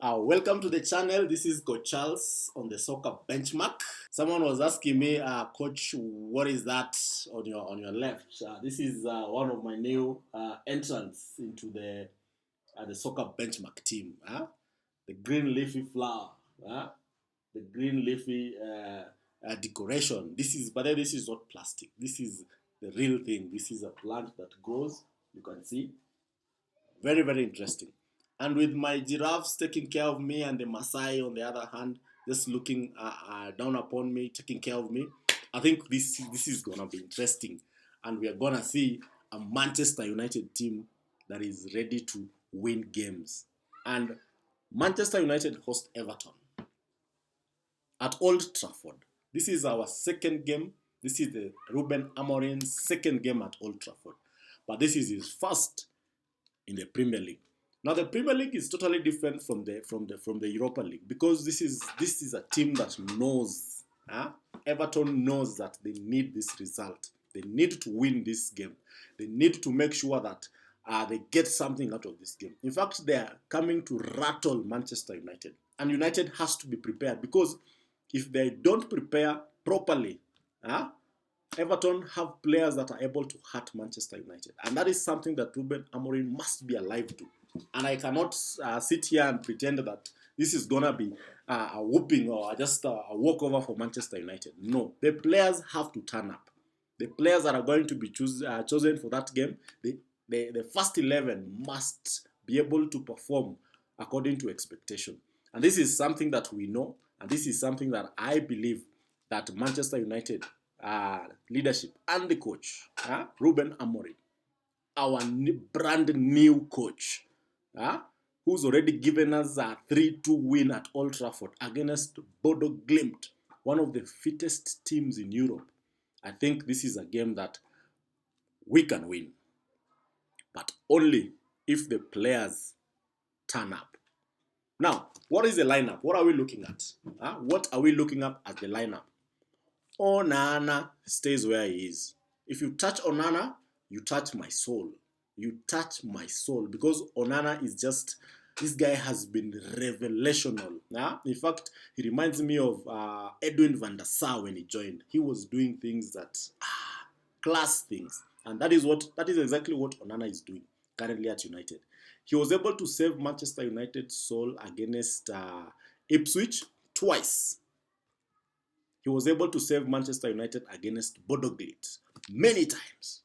Welcome to the channel. This is Coach Charles on the soccer benchmark. Someone was asking me, Coach, what is that on your left? This is one of my new entrants into the soccer benchmark team. The green leafy flower, the green leafy decoration. This is not plastic. This is the real thing. This is a plant that grows. You can see, very, very interesting. And with my giraffes taking care of me and the Maasai on the other hand, just looking down upon me, taking care of me, I think this is going to be interesting. And we are going to see a Manchester United team that is ready to win games. And Manchester United host Everton at Old Trafford. This is our second game. This is the Ruben Amorim's second game at Old Trafford. But this is his first in the Premier League. Now the Premier League is totally different from the Europa League because this is a team that knows. Everton knows that they need this result. They need to win this game. They need to make sure that they get something out of this game. In fact, they are coming to rattle Manchester United, and United has to be prepared because if they don't prepare properly, Everton have players that are able to hurt Manchester United, and that is something that Ruben Amorim must be alive to. And I cannot sit here and pretend that this is gonna be a whooping or just a walkover for Manchester United. No, the players have to turn up. The players that are going to be chosen for that game, the first 11 must be able to perform according to expectation. And this is something that we know, and this is something that I believe that Manchester United leadership and the coach, Ruben Amorim, our brand new coach, who's already given us a 3-2 win at Old Trafford against Bodo Glimt, one of the fittest teams in Europe. I think this is a game that we can win, but only if the players turn up. Now, what is the lineup? What are we looking at? What are we looking at as the lineup? Onana stays where he is. If you touch Onana, you touch my soul. You touch my soul because Onana is just, this guy has been revelational. In fact, he reminds me of Edwin van der Sar when he joined. He was doing things that, class things. And that is exactly what Onana is doing currently at United. He was able to save Manchester United's soul against Ipswich twice. He was able to save Manchester United against Bodo Glimt many times.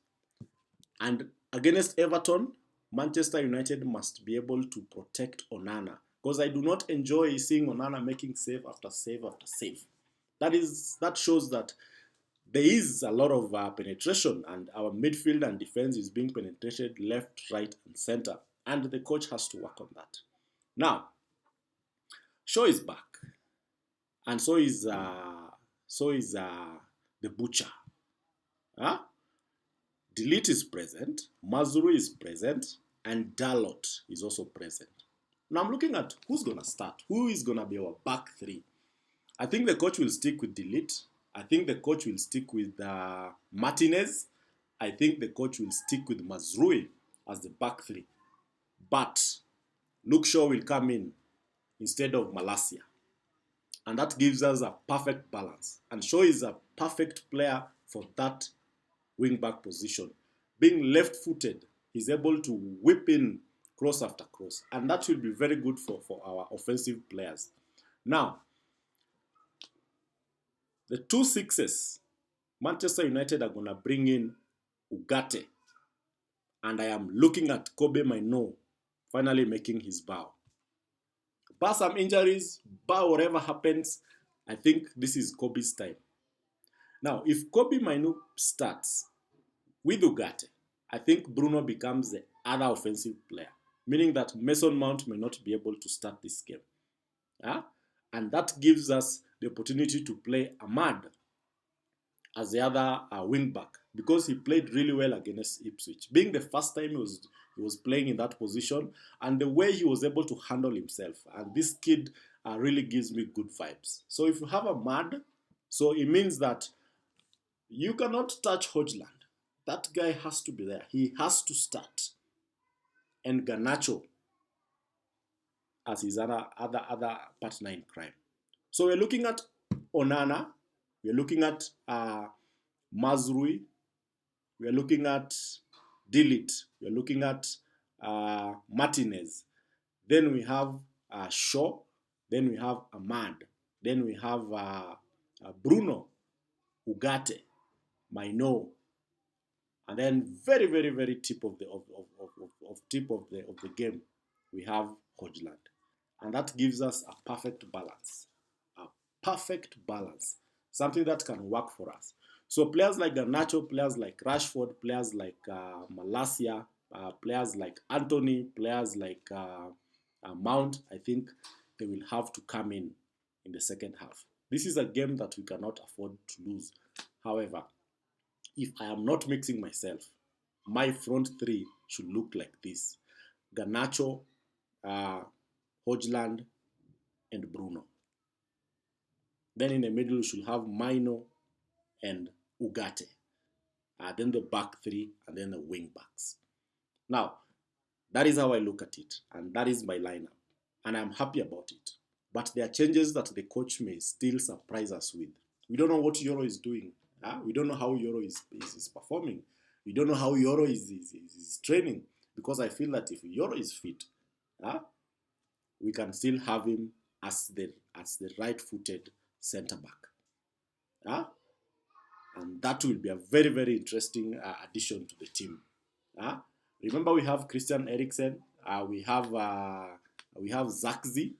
And against Everton, Manchester United must be able to protect Onana because I do not enjoy seeing Onana making save after save after save. That shows that there is a lot of penetration, and our midfield and defense is being penetrated left, right, and center, and the coach has to work on that. Now, Shaw is back, and so is the butcher. Delete is present, Mazuru is present, and Dalot is also present. Now I'm looking at who's going to start. Who is going to be our back three? I think the coach will stick with Delete. I think the coach will stick with Martinez. I think the coach will stick with Mazrui as the back three. But Luke Shaw will come in instead of Malacia. And that gives us a perfect balance. And Shaw is a perfect player for that wing-back position. Being left-footed, he's able to whip in cross after cross. And that will be very good for our offensive players. Now, the 2-6s, Manchester United are going to bring in Ugarte. And I am looking at Kobe Mainoo finally making his bow. Bar some injuries, bar whatever happens, I think this is Kobe's time. Now, if Kobe Mainoo starts with Ugarte, I think Bruno becomes the other offensive player, meaning that Mason Mount may not be able to start this game. And that gives us the opportunity to play Ahmad as the other wing back because he played really well against Ipswich. Being the first time he was playing in that position and the way he was able to handle himself. And this kid really gives me good vibes. So if you have Ahmad, so it means that you cannot touch Hojland. That guy has to be there. He has to start. And Garnacho as his other partner in crime. So we're looking at Onana, we're looking at Mazrui, we're looking at Dilit, we're looking at Martinez. Then we have Shaw, then we have Ahmad, then we have Bruno, Ugarte, Maino, and then very tip of the game, we have Hojland. And that gives us a perfect balance. A perfect balance. Something that can work for us. So players like Garnacho, players like Rashford, players like Malacia, players like Anthony, players like Mount, I think they will have to come in the second half. This is a game that we cannot afford to lose. However, if I am not mixing myself, my front three should look like this: Garnacho, Hojland, and Bruno. Then in the middle, we should have Mino and Ugarte. Then the back three, and then the wing backs. Now, that is how I look at it, and that is my lineup, and I'm happy about it. But there are changes that the coach may still surprise us with. We don't know what Euro is doing. We don't know how Euro is performing. We don't know how Euro is training, because I feel that if Euro is fit, we can still have him as the right-footed centre back. And that will be a very interesting addition to the team. Remember, we have Christian Eriksen, we have Zakzi,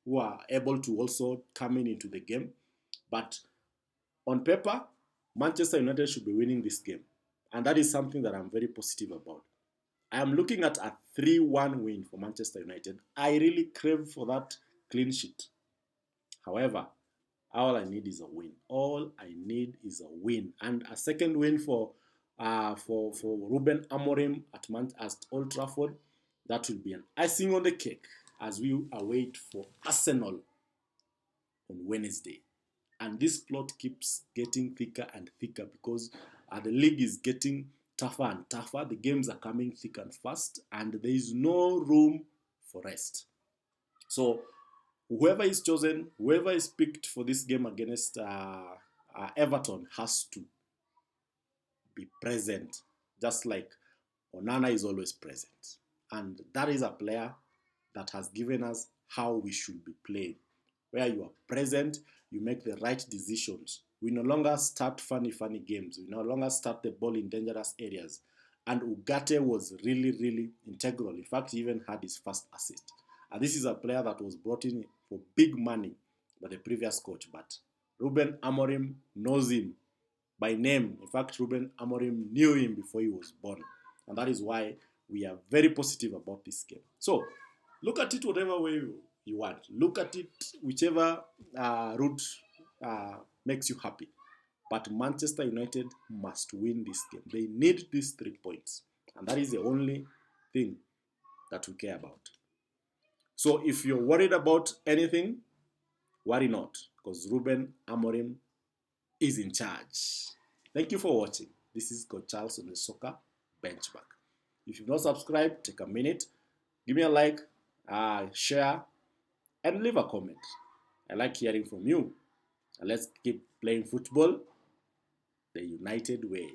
who are able to also come into the game. But on paper, Manchester United should be winning this game. And that is something that I'm very positive about. I am looking at a 3-1 win for Manchester United. I really crave for that clean sheet. However, all I need is a win. All I need is a win. And a second win for Ruben Amorim at Old Trafford. That will be an icing on the cake as we await for Arsenal on Wednesday. And this plot keeps getting thicker and thicker because the league is getting tougher and tougher. The games are coming thick and fast, and there is no room for rest. So whoever is chosen, whoever is picked for this game against Everton has to be present, just like Onana is always present. And that is a player that has given us how we should be playing. Where you are present, you make the right decisions. We no longer start funny games. We no longer start the ball in dangerous areas. And Ugarte was really integral. In fact, he even had his first assist. And this is a player that was brought in for big money by the previous coach. But Ruben Amorim knows him by name. In fact, Ruben Amorim knew him before he was born. And that is why we are very positive about this game. So, look at it whatever way you want. Look at it whichever route makes you happy. But Manchester United must win this game. They need these 3 points. And that is the only thing that we care about. So if you're worried about anything, worry not. Because Ruben Amorim is in charge. Thank you for watching. This is Coach Charles on the Soccer Benchmark. If you've not subscribed, take a minute. Give me a like, share, and leave a comment. I like hearing from you. And let's keep playing football the United way.